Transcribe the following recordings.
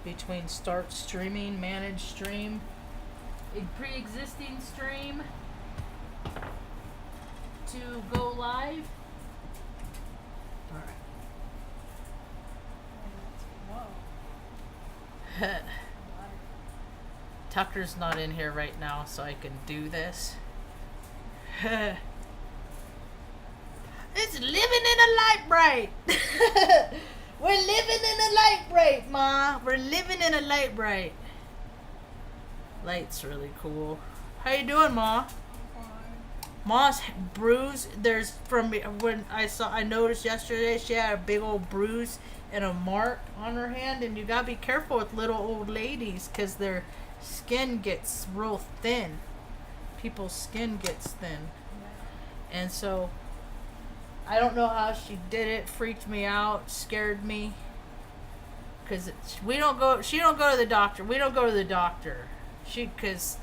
between start streaming, manage stream, a pre-existing stream to go live. Alright. Whoa. Tucker's not in here right now, so I can do this. It's living in a light bright. We're living in a light bright, Ma. We're living in a light bright. Light's really cool. How you doing, Ma? Ma's bruise. There's from when I noticed yesterday she had a big old bruise and a mark on her hand, and you gotta be careful with little old ladies because their skin gets real thin. People's skin gets thin, and so I don't know how she did it. Freaked me out, scared me. Cause she don't go to the doctor. We don't go to the doctor. Cause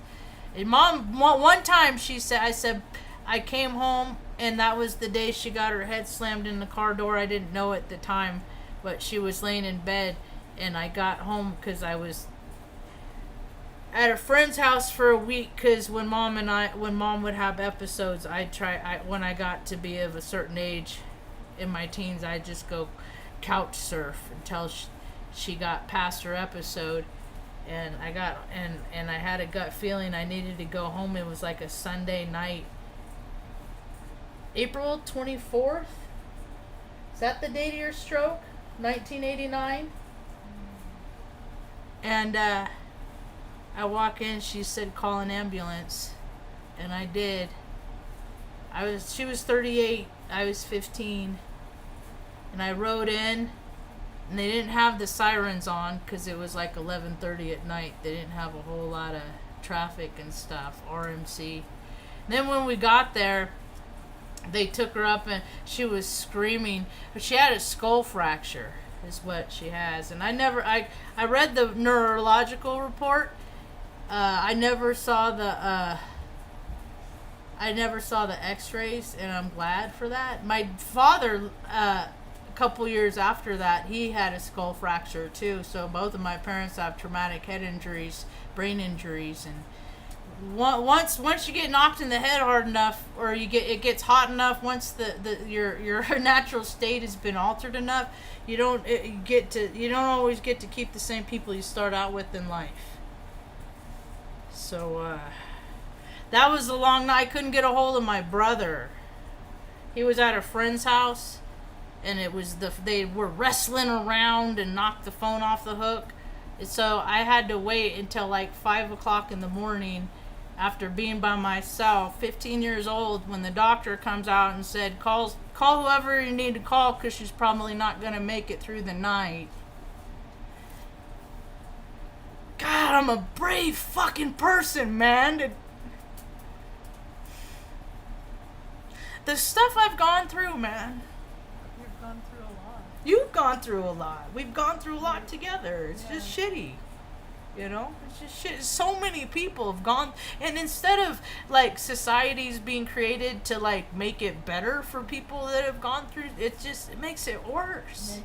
Mom one time I said I came home and that was the day she got her head slammed in the car door. I didn't know at the time, but she was laying in bed, and I got home because I was at a friend's house for a week, because when Mom would have episodes, when I got to be of a certain age in my teens, I'd just go couch surf until she got past her episode, and I had a gut feeling I needed to go home. It was like a Sunday night, April 24th. Is that the date of your stroke? 1989. And I walk in, she said call an ambulance, and I did. She was 38, I was 15, and I rode in, and they didn't have the sirens on because it was like 11:30 at night. They didn't have a whole lot of traffic and stuff, RMC. And then when we got there, they took her up, and she was screaming, but she had a skull fracture is what she has. And I read the neurological report. I never saw the x-rays, and I'm glad for that. My father, a couple years after that, he had a skull fracture too, so both of my parents have traumatic head injuries, brain injuries, and once you get knocked in the head hard enough, or it gets hot enough, once your natural state has been altered enough, you don't always get to keep the same people you start out with in life. So, that was a long night. I couldn't get a hold of my brother. He was at a friend's house, and they were wrestling around and knocked the phone off the hook. And so I had to wait until like 5 o'clock in the morning after being by myself, 15 years old, when the doctor comes out and said, call whoever you need to call because she's probably not going to make it through the night. God, I'm a brave fucking person, man. The stuff I've gone through, man. You've gone through a lot. You've gone through a lot. We've gone through a lot together. It's just shitty. You know? It's just shit. So many people have gone, and instead of like societies being created to like make it better for people that have gone through, it makes it worse.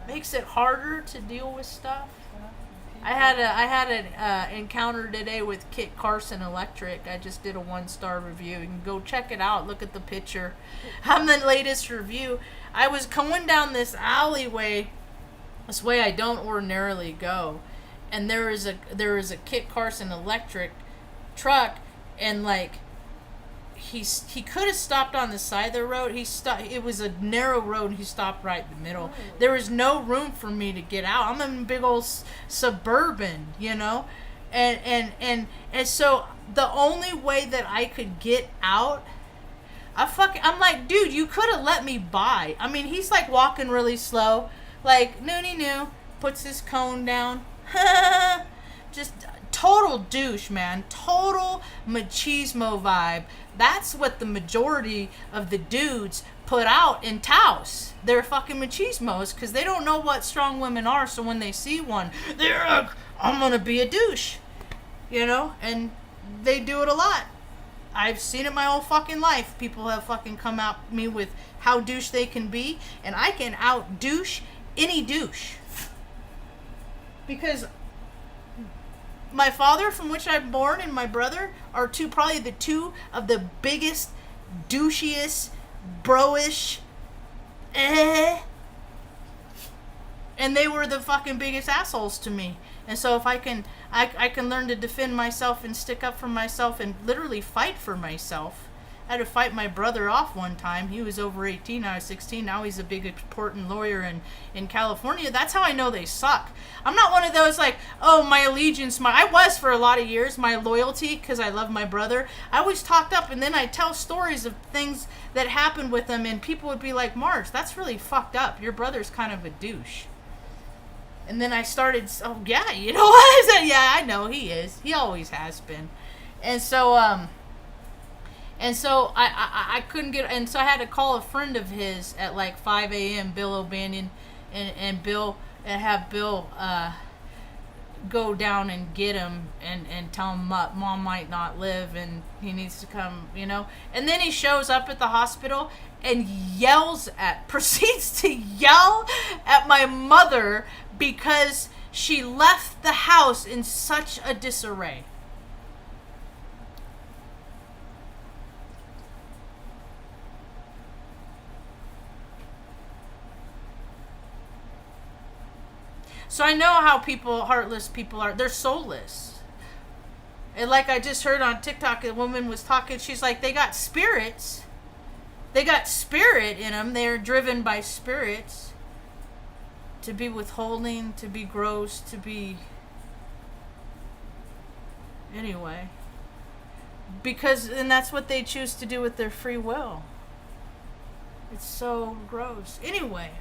Makes it harder to deal with stuff. I had an encounter today with Kit Carson Electric. I just did a 1-star review. You can go check it out. Look at the picture. I'm the latest review. I was going down this alleyway, this way I don't ordinarily go, and there is a Kit Carson Electric truck, and like he could have stopped on the side of the road. He stopped. It was a narrow road, and he stopped right in the middle. Oh. There was no room for me to get out. I'm in a big old suburban, you know, and so the only way that I could get out, I'm like, dude, you could have let me by. I mean, he's like walking really slow, like noonie, puts his cone down, just total douche, man. Total machismo vibe. That's what the majority of the dudes put out in Taos. They're fucking machismos because they don't know what strong women are. So when they see one, they're like, I'm gonna be a douche, you know? And they do it a lot. I've seen it my whole fucking life. People have fucking come at me with how douche they can be, and I can out douche any douche. because my father, from which I'm born, and my brother are probably the two of the biggest, douchiest, bro-ish, and they were the fucking biggest assholes to me. And so if I can learn to defend myself and stick up for myself and literally fight for myself. I had to fight my brother off one time. He was over 18, I was 16. Now he's a big important lawyer in California. That's how I know they suck. I'm not one of those like, oh, my allegiance, I was for a lot of years, my loyalty, because I love my brother. I always talked up, and then I tell stories of things that happened with him, and people would be like, Marge, that's really fucked up. Your brother's kind of a douche. And then I started, oh, yeah, you know what? I said, yeah, I know, he is. He always has been. And so, I couldn't get, and so I had to call a friend of his at like 5 a.m., Bill O'Banion, and have Bill go down and get him and tell him mom might not live and he needs to come, you know. And then he shows up at the hospital and proceeds to yell at my mother because she left the house in such a disarray. So I know how heartless people are. They're soulless. And like I just heard on TikTok, a woman was talking. She's like, they got spirits. They got spirit in them. They're driven by spirits. To be withholding, to be gross, to be... Anyway. And that's what they choose to do with their free will. It's so gross. Anyway.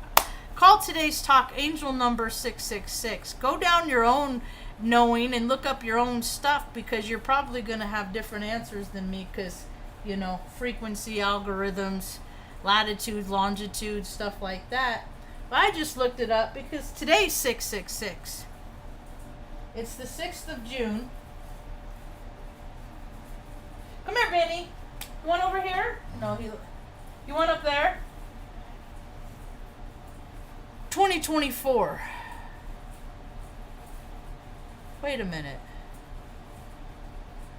Call today's talk angel number 666. Go down your own knowing and look up your own stuff, because you're probably going to have different answers than me, because, you know, frequency algorithms, latitude, longitude, stuff like that. But I just looked it up because today's 666. It's the 6th of June. Come here, Benny. You want over here? No, you want up there? 2024. Wait a minute.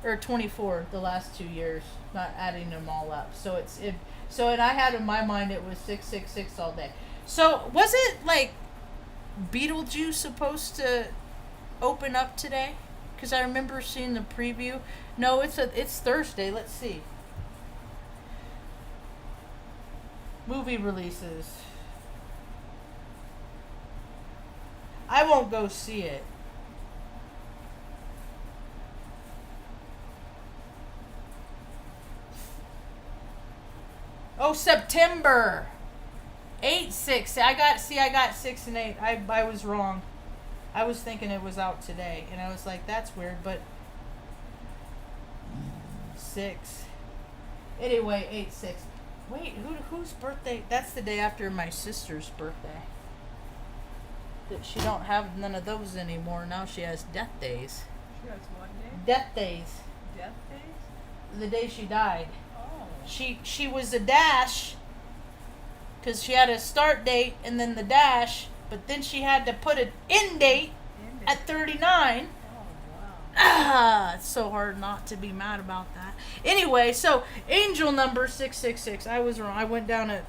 Or 24, the last 2 years, not adding them all up. So and I had in my mind it was 666 all day. So was it like Beetlejuice supposed to open up today? Because I remember seeing the preview. No, it's Thursday. Let's see. Movie releases. I won't go see it. Oh, September 8/6. I got 6 and 8. I was wrong. I was thinking it was out today, and I was like, that's weird, but 6. Anyway, 8/6. Wait, whose birthday? That's the day after my sister's birthday. That she don't have none of those anymore. Now she has death days. She has what day? Death days. Death days? The day she died. Oh. She was a dash because she had a start date and then the dash, but then she had to put an end date at 39. Oh, wow. It's so hard not to be mad about that. Anyway, so angel number 666. I was wrong. I went down it.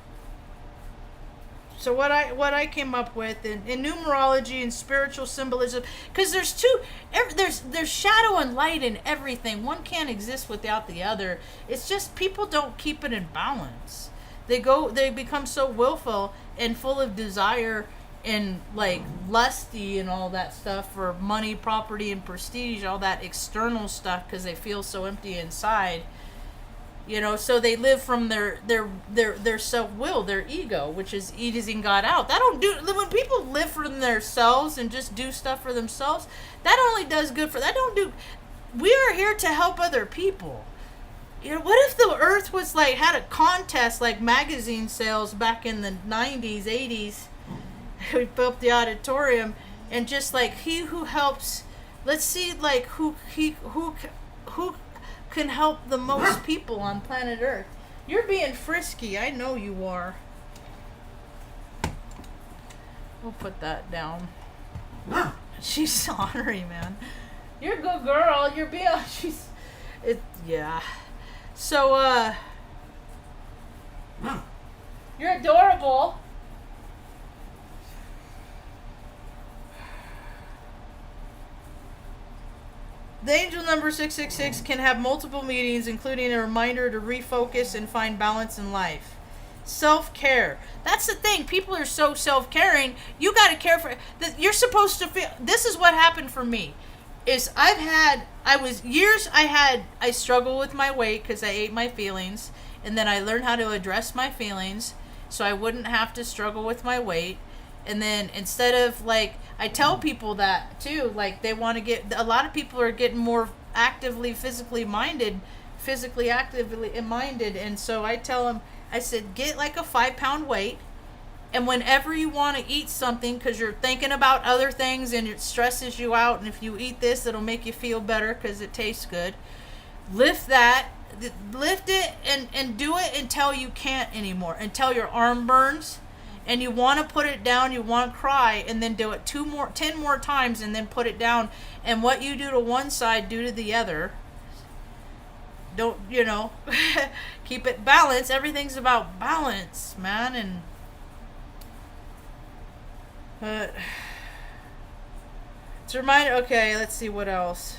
So what I came up with in numerology and spiritual symbolism, because there's shadow and light in everything. One can't exist without the other. It's just people don't keep it in balance. They become so willful and full of desire and like lusty and all that stuff for money, property, and prestige, all that external stuff, because they feel so empty inside. You know, so they live from their self-will, their ego, which is eating God out. When people live for themselves and just do stuff for themselves, that only does good for, we are here to help other people. You know, what if the earth was like, had a contest like magazine sales back in the 90s, 80s, we built the auditorium, and just like he who helps, let's see like who can help the most people on planet Earth. You're being frisky. I know you are. We'll put that down. She's ornery, man. You're a good girl. You're being. She's. It. Yeah. So, you're adorable. The angel number 666 can have multiple meanings, including a reminder to refocus and find balance in life. Self-care. That's the thing. People are so self-caring. You got to care for that. You're supposed to feel. This is what happened for me. I struggled with my weight because I ate my feelings, and then I learned how to address my feelings so I wouldn't have to struggle with my weight. And then instead of like, I tell people that too, like they want to get, a lot of people are getting more physically actively minded. And so I tell them, I said, get like a 5-pound weight. And whenever you want to eat something, because you're thinking about other things and it stresses you out, and if you eat this, it'll make you feel better because it tastes good. Lift it and do it until you can't anymore, until your arm burns. And you want to put it down, you want to cry, and then do it 10 more times, and then put it down. And what you do to one side, do to the other. Don't, keep it balanced. Everything's about balance, man. And it's a reminder. Okay, let's see what else.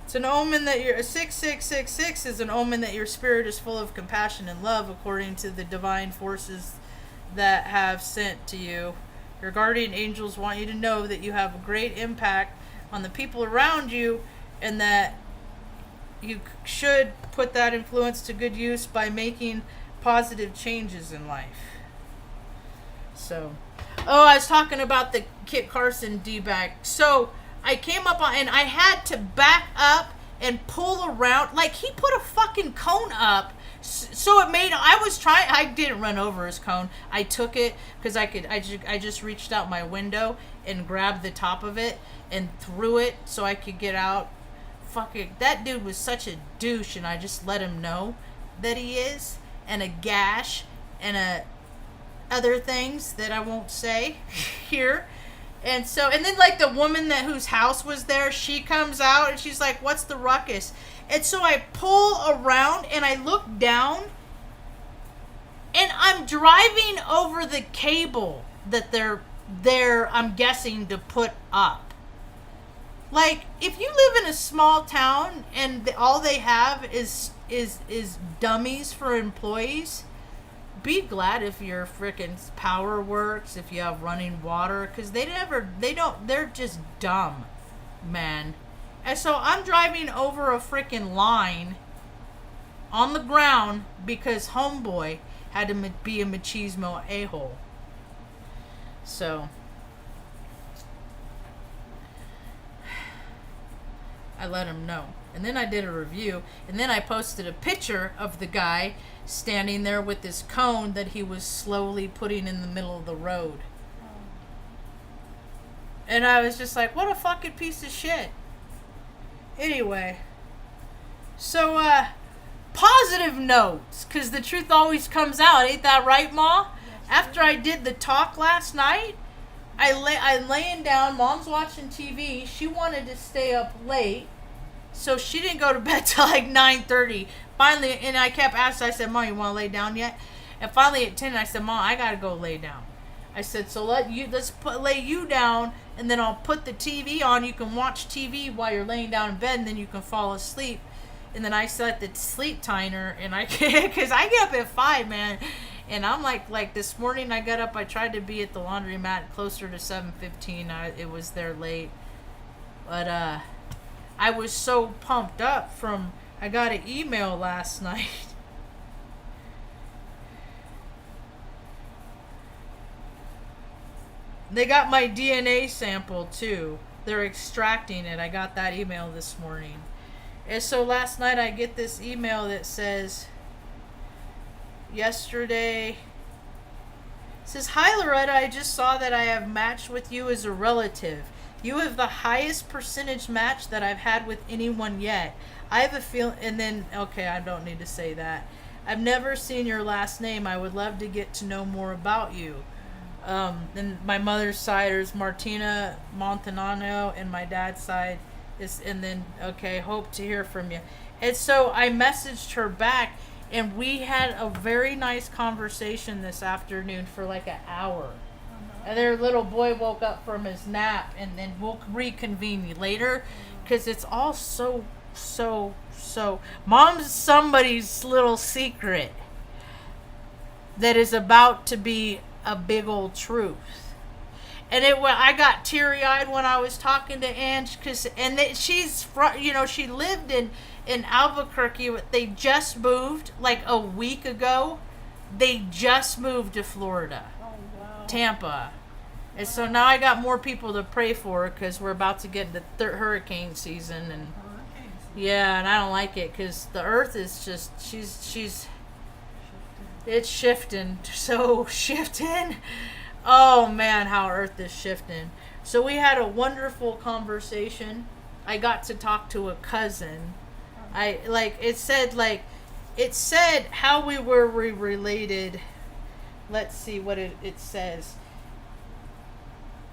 It's an omen that a 6666 is an omen that your spirit is full of compassion and love, according to the divine forces that have sent to you. Your guardian angels want you to know that you have a great impact on the people around you, and that you should put that influence to good use by making positive changes in life. So, I was talking about the Kit Carson D-bag. So I came up on, and I had to back up and pull around. Like, he put a fucking cone up. So it made, I didn't run over his cone. I took it because I just reached out my window and grabbed the top of it and threw it so I could get out. Fucking, that dude was such a douche, and I just let him know that he is. And a gash and other things that I won't say here. And then like the woman whose house was there, she comes out and she's like, "What's the ruckus?" And so I pull around and I look down, and I'm driving over the cable that they're I'm guessing to put up. Like, if you live in a small town and all they have is dummies for employees, be glad if your frickin' power works, if you have running water, because they're just dumb, man. And so I'm driving over a frickin' line on the ground because homeboy had to be a machismo a-hole. So I let him know. And then I did a review, and then I posted a picture of the guy standing there with this cone that he was slowly putting in the middle of the road. And I was just like, what a fucking piece of shit. Anyway, so positive notes, because the truth always comes out. Ain't that right, Ma? Yes, after I did the talk last night, I'm laying down, Mom's watching TV. She wanted to stay up late, so she didn't go to bed till like 9:30. Finally, and I kept asking, I said, "Mom, you want to lay down yet?" And finally at 10, I said, "Mom, I got to go lay down." I said, "So let's lay you down, and then I'll put the TV on. You can watch TV while you're laying down in bed, and then you can fall asleep." And then I set the sleep timer, and because I get up at 5, man. And I'm like this morning I got up, I tried to be at the laundromat closer to 7:15. It was there late. But I was so pumped up I got an email last night. They got my DNA sample too. They're extracting it. I got that email this morning. And so last night I get this email that says, yesterday, it says, "Hi Loretta, I just saw that I have matched with you as a relative. You have the highest percentage match that I've had with anyone yet. I have a feel," and then, okay, I don't need to say that. "I've never seen your last name. I would love to get to know more about you. And my mother's side is Martina Montanano, and my dad's side is, and then, okay, hope to hear from you. And so I messaged her back, and we had a very nice conversation this afternoon for like an hour. And their little boy woke up from his nap, and then we'll reconvene later, because it's all so. Mom's somebody's little secret that is about to be a big old truth. And I got teary eyed when I was talking to Ange, she's she lived in Albuquerque. They just moved like a week ago. They just moved to Florida, Tampa. And so now I got more people to pray for, because we're about to get into hurricane season, and yeah, and I don't like it, because the earth is just it's shifting, so shifting. Oh man, how earth is shifting. So we had a wonderful conversation. I got to talk to a cousin. It said how we were related. Let's see what it says.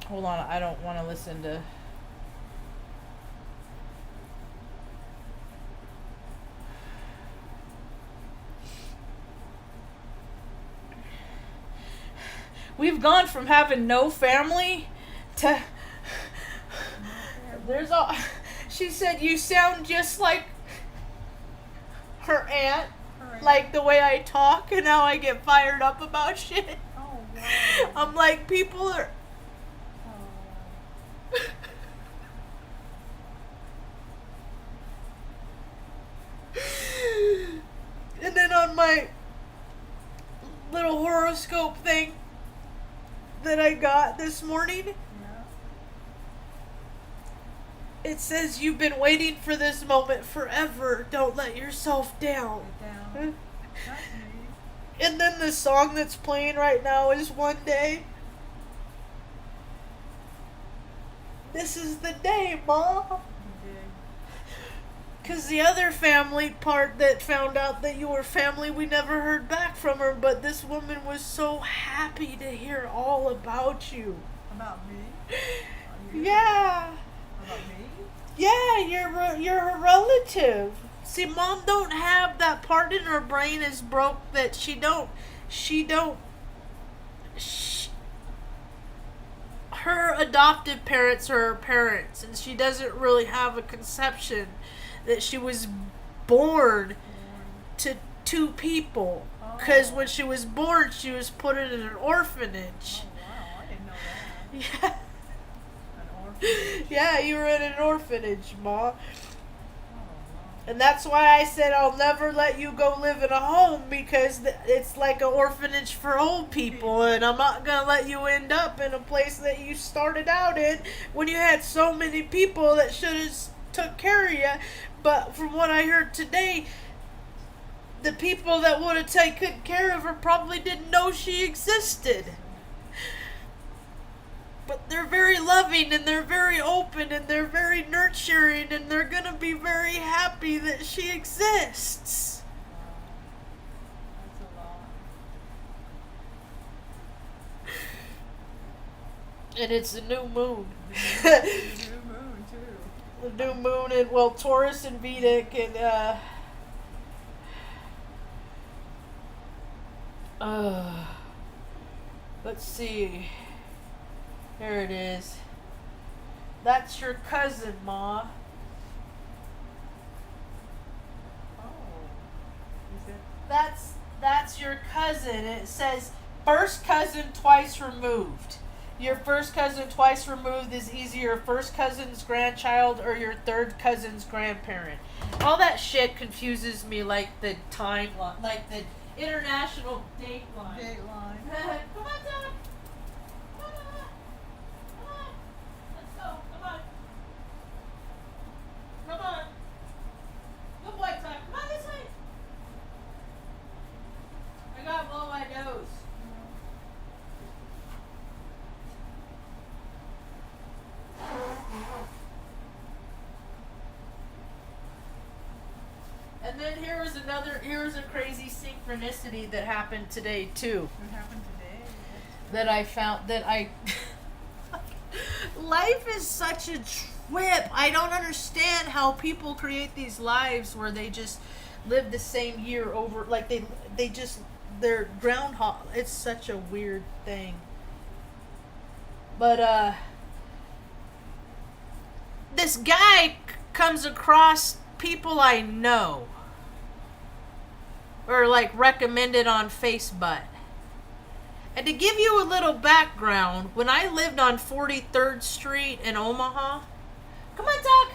Hold on, I don't want to listen to. We've gone from having no family to there's all. She said you sound just like her aunt, like the way I talk, and how I get fired up about shit. Oh, wow. I'm like, people are. And then on my little horoscope thing that I got this morning, it says, you've been waiting for this moment forever. Don't let yourself down. That's me. And then the song that's playing right now is One Day. This is the day, Mom. Because the other family part that found out that you were family, we never heard back from her. But this woman was so happy to hear all about you. About me? Yeah. About me? Yeah, you're her relative. See, Mom don't have that part in her brain is broke that her adoptive parents are her parents, and she doesn't really have a conception that she was born to two people. Because when she was born, she was put in an orphanage. Oh, wow. I didn't know that. Yeah. An orphanage. Yeah, you were in an orphanage, Ma. Oh, wow. And that's why I said I'll never let you go live in a home, because it's like an orphanage for old people, and I'm not going to let you end up in a place that you started out in when you had so many people that should have took care of you. But from what I heard today, the people that would have taken care of her probably didn't know she existed. But they're very loving, and they're very open, and they're very nurturing, and they're going to be very happy that she exists. That's a lot. And it's a new moon. New moon, too. The new moon, and well, Taurus and Vedic, and let's see. There it is. That's your cousin, Ma. Oh. Is it? That's your cousin. It says first cousin twice removed. Your first cousin twice removed is either your first cousin's grandchild or your third cousin's grandparent. All that shit confuses me, like the timeline, like the international date line. Dateline. Come on, Dad. Come on. Come on. Let's go. Come on. Come on. Good boy, Tuck. Come on this way. I gotta blow my nose. And then here's a crazy synchronicity that happened today too. What happened today? that I found that I life is such a trip. I don't understand how people create these lives where they just live the same year over, like they just they're groundhog. It's such a weird thing. But this guy comes across people I know or like recommended on Facebook. And to give you a little background, when I lived on 43rd Street in Omaha, come on, Doc.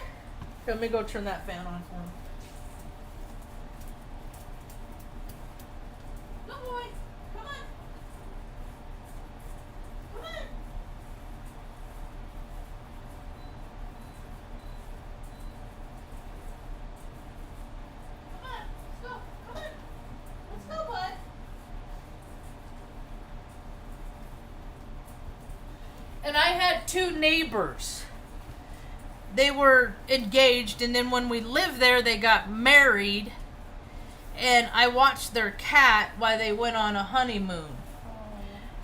Here, let me go turn that fan on for him. Good boy. Come on. Come on. Come on. Let's go. Come on. Let's go, bud. And I had two neighbors. They were engaged, and then when we lived there, they got married. And I watched their cat while they went on a honeymoon.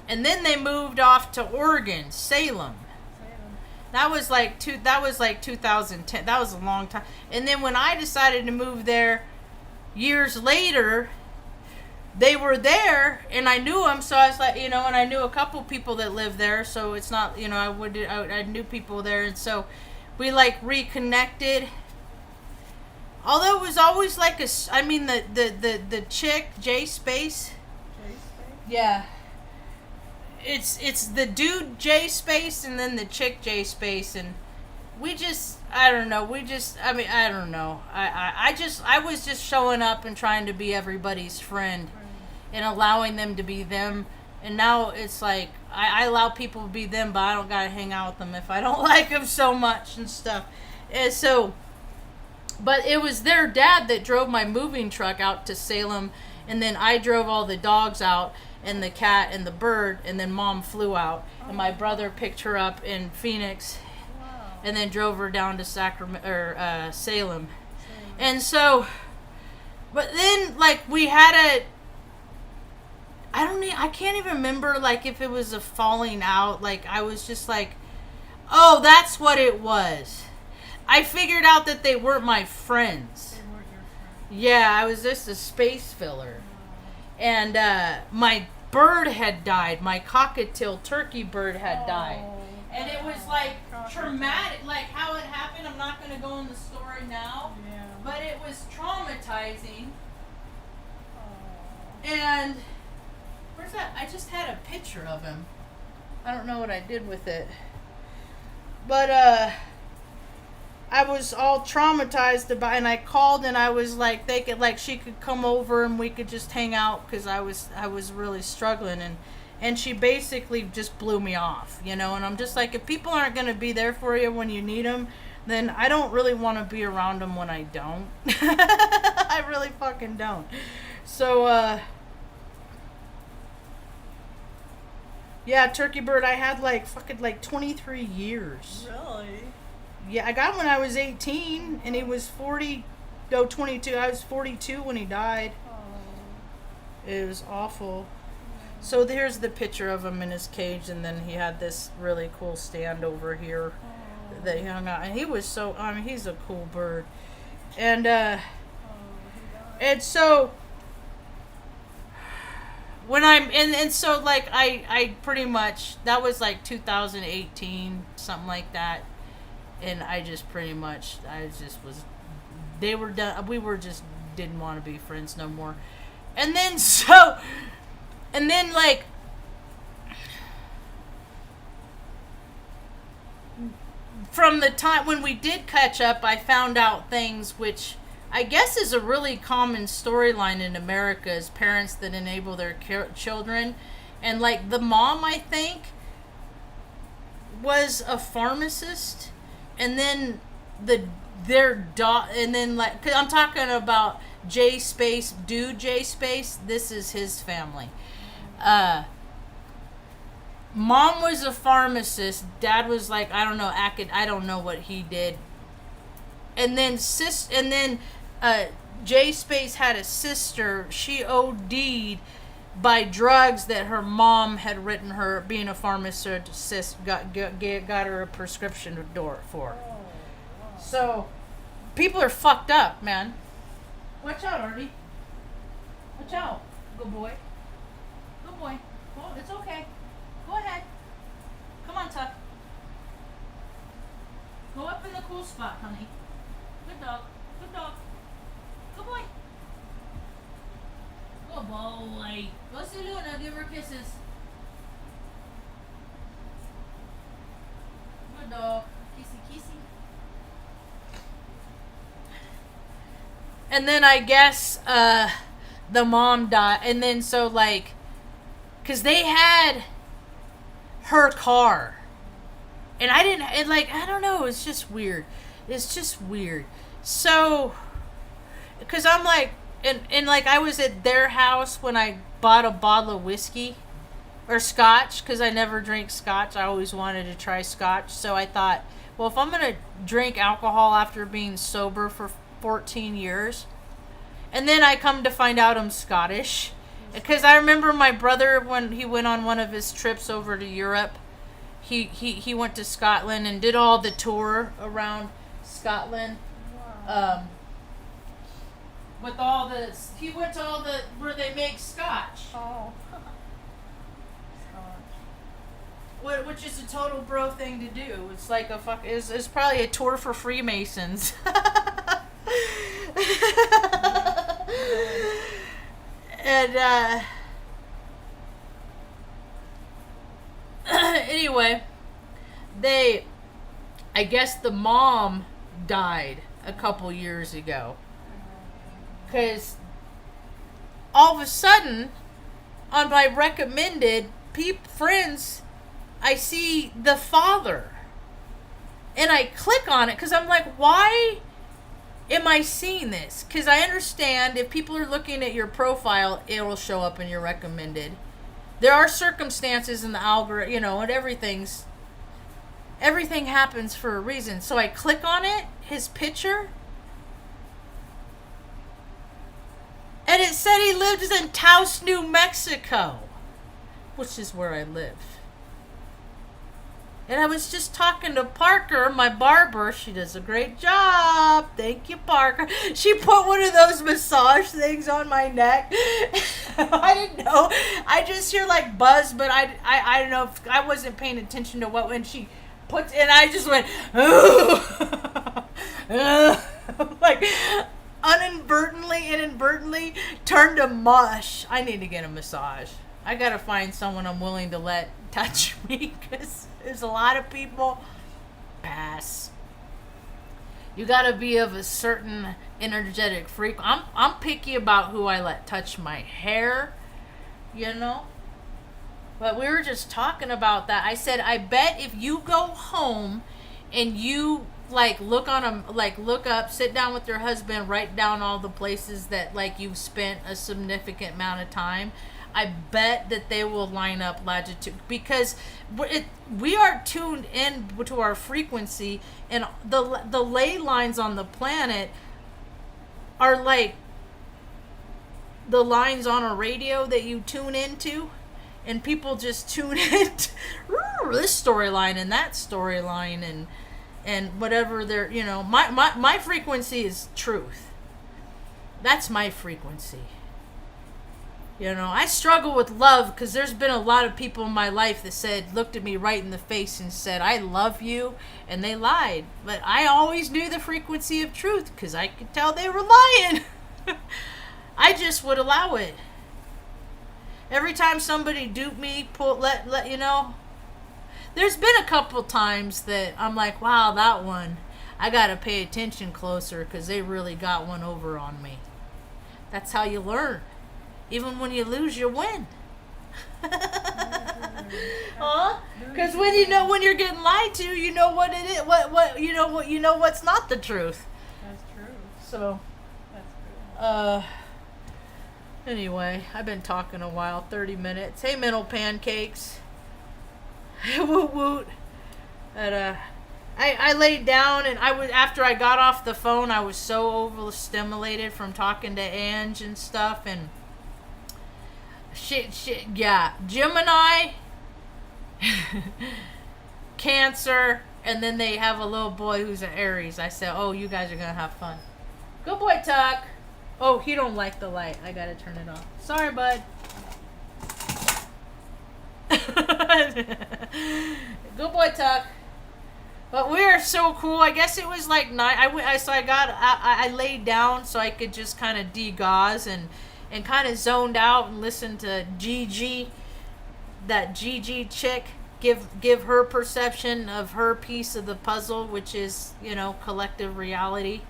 And then they moved off to Oregon, Salem. That was like 2010. That was a long time. And then when I decided to move there years later, they were there, and I knew them, so I was like, and I knew a couple people that lived there, so it's not, I knew people there, and so we like reconnected. Although it was always like the chick J Space. Yeah. It's the dude J Space and then the chick J Space, and we just I don't know. I don't know. I was just showing up and trying to be everybody's friend and allowing them to be them. And now it's like I allow people to be them, but I don't gotta hang out with them if I don't like them so much and stuff. And so, but it was their dad that drove my moving truck out to Salem, and then I drove all the dogs out and the cat and the bird, and then Mom flew out, and my brother picked her up in Phoenix, and then drove her down to Salem. And so, but then like we had I can't even remember like if it was a falling out. Like I was just like, oh, that's what it was. I figured out that they weren't my friends. They weren't your friends. Yeah, I was just a space filler. And my bird had died. My cockatiel turkey bird had died. And it was like traumatic, like how it happened. I'm not going to go in the story now. Yeah. But it was traumatizing. And where's that? I just had a picture of him. I don't know what I did with it. But I was all traumatized about, and I called and I was like, she could come over and we could just hang out because I was really struggling, and she basically just blew me off, and I'm just like, if people aren't going to be there for you when you need them, then I don't really want to be around them when I don't. I really fucking don't. So, yeah, turkey bird, I had fucking 23 years. Really? Yeah, I got him when I was 18, and he was 22. I was 42 when he died. It was awful. So here's the picture of him in his cage, and then he had this really cool stand over here that he hung out. And he was so, he's a cool bird. And so when so I pretty much, that was 2018, something like that. And I just they were done. We were just didn't want to be friends no more. And then from the time when we did catch up, I found out things which I guess is a really common storyline in America, is parents that enable their children. And the mom, I think, was a pharmacist. And then and then cause I'm talking about J Space, dude J Space. This is his family. Mom was a pharmacist. Dad was I don't know, I don't know what he did. And then J Space had a sister. She OD'd by drugs that her mom had written her, being a pharmacist, got her a prescription for. Oh, wow. So, people are fucked up, man. Watch out, Artie. Watch out. Good boy. Good boy. Oh, it's okay. Go ahead. Come on, Tuck. Go up in the cool spot, honey. Good dog. Good dog. Good boy. Good boy. Go see Luna. Give her kisses. Good dog. Kissy, kissy. And then I guess the mom died. And then so like, because they had her car. And I didn't, and like, I don't know, it's just weird. It's just weird. So, because I'm like, and like I was at their house when I bought a bottle of whiskey or scotch, because I never drink scotch. I always wanted to try scotch. So I thought, well, if I'm going to drink alcohol after being sober for 14 years, and then I come to find out I'm Scottish, because I remember my brother, when he went on one of his trips over to Europe, he went to Scotland and did all the tour around Scotland. Wow. With all the, he went to all the, where they make scotch. Oh. Scotch. Which is a total bro thing to do. It's like a fuck, it's probably a tour for Freemasons. And, anyway, I guess the mom died a couple years ago. Because all of a sudden, on my recommended friends, I see the father. And I click on it because I'm like, why am I seeing this? Because I understand if people are looking at your profile, it will show up in your recommended. There are circumstances in the algorithm, and everything happens for a reason. So I click on it, his picture, and it said he lives in Taos, New Mexico, which is where I live. And I was just talking to Parker, my barber. She does a great job. Thank you, Parker. She put one of those massage things on my neck. I didn't know. I just hear like buzz, but I don't know if I wasn't paying attention to what when she puts, and I just went, like inadvertently turned to mush. I need to get a massage. I gotta find someone I'm willing to let touch me, because there's a lot of people. Pass. You gotta be of a certain energetic freak. I'm picky about who I let touch my hair, But we were just talking about that. I said, I bet if you go home and you look up, sit down with your husband, write down all the places that you've spent a significant amount of time, I bet that they will line up longitude, because we are tuned in to our frequency, and the ley lines on the planet are like the lines on a radio that you tune into, and people just tune in to this storyline and that storyline and whatever they're, my frequency is truth. That's my frequency. I struggle with love, because there's been a lot of people in my life that looked at me right in the face and said, I love you, and they lied. But I always knew the frequency of truth, because I could tell they were lying. I just would allow it. Every time somebody duped me, there's been a couple times that I'm like, wow, that one, I gotta pay attention closer, because they really got one over on me. That's how you learn. Even when you lose, you win. Huh? Because when you're getting lied to, you know what it is. What's not the truth. That's true. So, That's good. Anyway, I've been talking a while. 30 minutes. Hey, mental pancakes. Woot woot. But I laid down, and after I got off the phone, I was so overstimulated from talking to Ange and stuff, and shit. Yeah, Gemini, Cancer, and then they have a little boy who's an Aries. I said, oh, you guys are gonna have fun. Good boy, Tuck. Oh, he don't like the light. I gotta turn it off. Sorry, bud. Good boy, Tuck. But we are so cool. I guess it was like 9. I laid down so I could just kind of de-gauze and kind of zoned out and listen to Gigi, that Gigi chick, give her perception of her piece of the puzzle, which is, collective reality.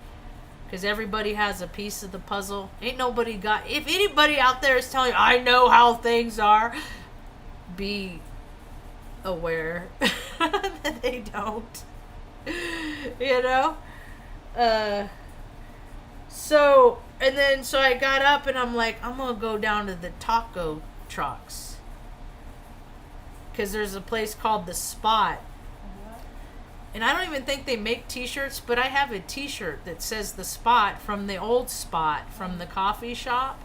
Because everybody has a piece of the puzzle. Ain't nobody got... If anybody out there is telling you, I know how things are, be aware that they don't. So I got up and I'm like, I'm gonna go down to the taco trucks, because there's a place called The Spot, and I don't even think they make t-shirts, but I have a t-shirt that says The Spot, from the old Spot from the coffee shop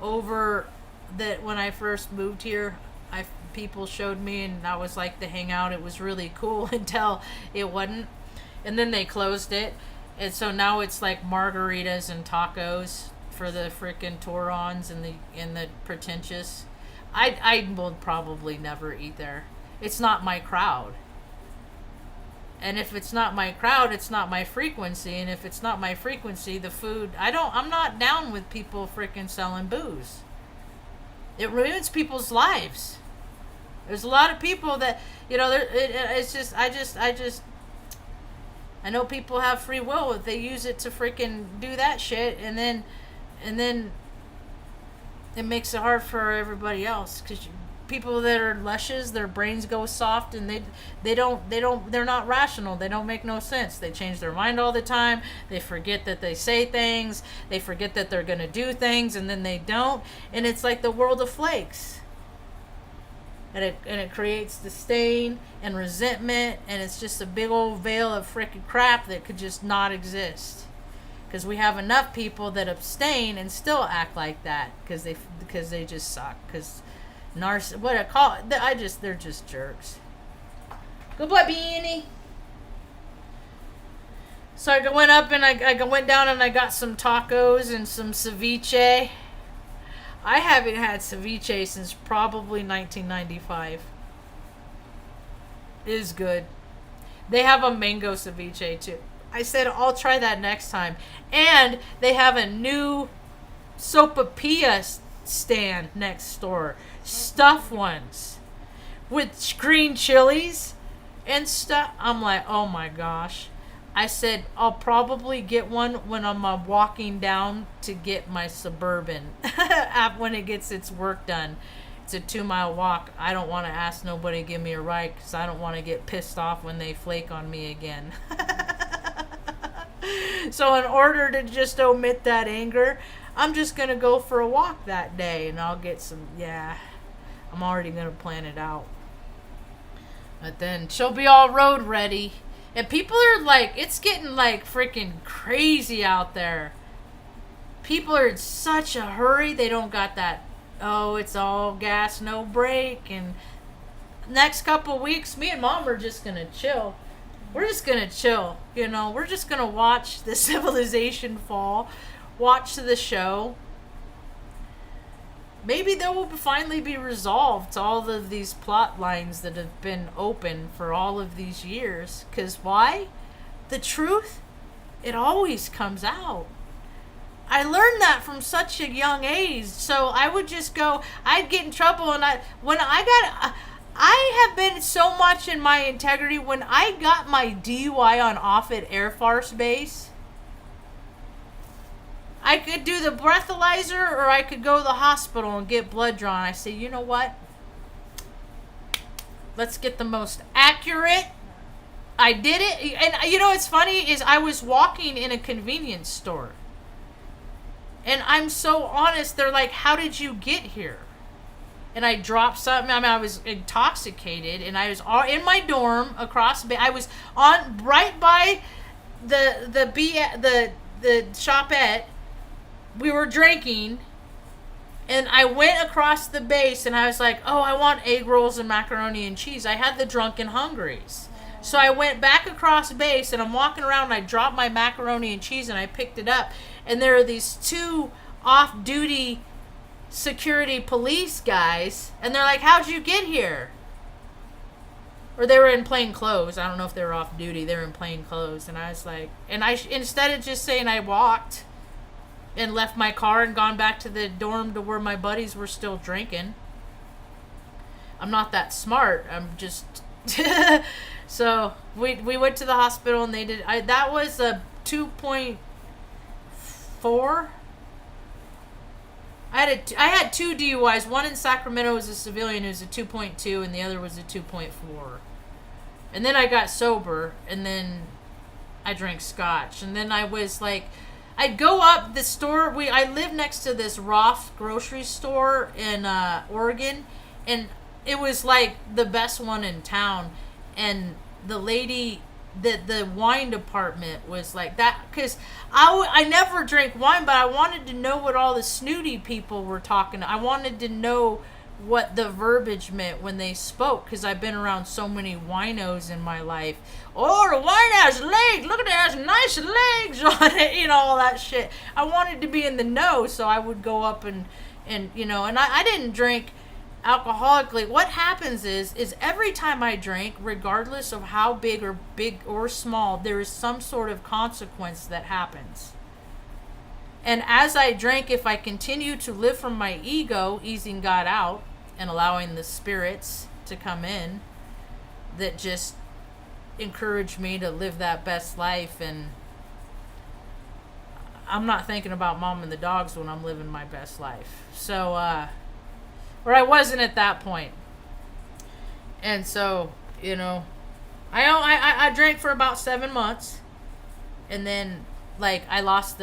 over that. When I first moved here, people showed me, and that was like the hangout. It was really cool until it wasn't, and then they closed it, and so now it's like margaritas and tacos for the freaking Torons and the pretentious. I will probably never eat there. It's not my crowd, and if it's not my crowd, it's not my frequency, and if it's not my frequency, the food, I'm not down with people freaking selling booze. It ruins people's lives. There's a lot of people that, it's just, I know people have free will if they use it to freaking do that shit, and then it makes it hard for everybody else, because people that are lushes, their brains go soft, and they're not rational. They don't make no sense. They change their mind all the time. They forget that they say things. They forget that they're going to do things, and then they don't, and it's like the world of flakes. And it creates disdain and resentment, and it's just a big old veil of freaking crap that could just not exist. Because we have enough people that abstain and still act like that because they just suck. Because they're just jerks. Good boy, Beanie. So I went up and I went down and I got some tacos and some ceviche. I haven't had ceviche since probably 1995. It is good. They have a mango ceviche too. I said I'll try that next time. And they have a new sopapilla stand next door. Stuffed ones. With green chilies and stuff. I'm like, oh my gosh. I said, I'll probably get one when I'm walking down to get my Suburban when it gets its work done. It's a 2-mile walk. I don't want to ask nobody to give me a ride because I don't want to get pissed off when they flake on me again. So in order to just omit that anger, I'm just going to go for a walk that day, and I'll get some, I'm already going to plan it out. But then she'll be all road ready. And people are like, it's getting like freaking crazy out there. People are in such a hurry. They don't got that, it's all gas, no brake. And next couple weeks, me and Mom are just going to chill. We're just going to chill. We're just going to watch the civilization fall. Watch the show. Maybe there will finally be resolved to all of these plot lines that have been open for all of these years. Because why? The truth, it always comes out. I learned that from such a young age. So I would just go, I'd get in trouble. And I have been so much in my integrity. When I got my DUI on Offutt Air Force Base, I could do the breathalyzer, or I could go to the hospital and get blood drawn. I say, you know what? Let's get the most accurate. I did it. And what's funny is I was walking in a convenience store. And I'm so honest. They're like, how did you get here? And I dropped something. I was intoxicated. And I was in my dorm across. I was on right by the shopette. We were drinking, And I went across the base and I was like, oh, I want egg rolls and macaroni and cheese. I had the drunken hungries. So I went back across base and I'm walking around and I dropped my macaroni and cheese and I picked it up. And there are these two off-duty security police guys. And they're like, how'd you get here? Or they were in plain clothes. I don't know if they were off duty. They were in plain clothes. And I was like, and instead of just saying I walked and left my car and gone back to the dorm to where my buddies were still drinking. I'm not that smart. I'm just... So we went to the hospital and they did... that was a 2.4. I had two DUIs. One in Sacramento was a civilian who was a 2.2 and the other was a 2.4. And then I got sober and then I drank scotch. And then I was like... I'd go up the store. I live next to this Roth grocery store in Oregon, and it was like the best one in town. And the lady, the wine department was like that, because I never drank wine, but I wanted to know what all the snooty people were talking. I wanted to know what the verbiage meant when they spoke, because I've been around so many winos in my life. Oh, the wine has legs. Look at it, has nice legs on it. You know, all that shit. I wanted to be in the know, so I would go up and you know, and I didn't drink alcoholically. What happens is every time I drink, regardless of how big or small, there is some sort of consequence that happens. And as I drank, if I continue to live from my ego, easing God out and allowing the spirits to come in that just encourage me to live that best life, and I'm not thinking about mom and the dogs when I'm living my best life. So, or I wasn't at that point. And so, you know, I drank for about 7 months, and then like I lost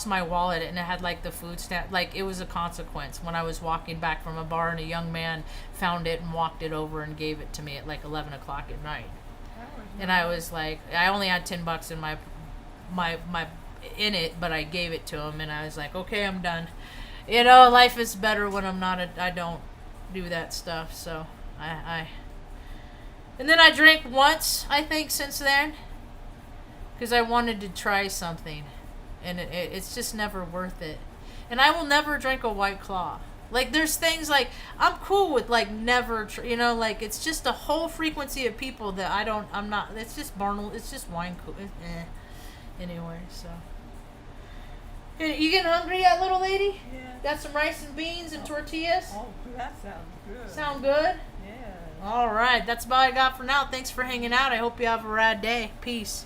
my wallet, and it had like the food stamp. Like, it was a consequence when I was walking back from a bar, and a young man found it and walked it over and gave it to me at like 11 o'clock at night. And I was like, I only had $10 in my in it, but I gave it to him, and I was like, okay, I'm done. You know, life is better when I don't do that stuff. So and then I drank once, I think, since then, because I wanted to try something, and it's just never worth it. And I will never drink a White Claw. Like, there's things like, I'm cool with, like, never, you know, like, it's just a whole frequency of people that I'm not, it's just Barnell, it's just wine, anyway, so. You getting hungry yet, little lady? Yeah. Got some rice and beans and tortillas? Oh, that sounds good. Sound good? Yeah. All right, that's about I got for now. Thanks for hanging out. I hope you have a rad day. Peace.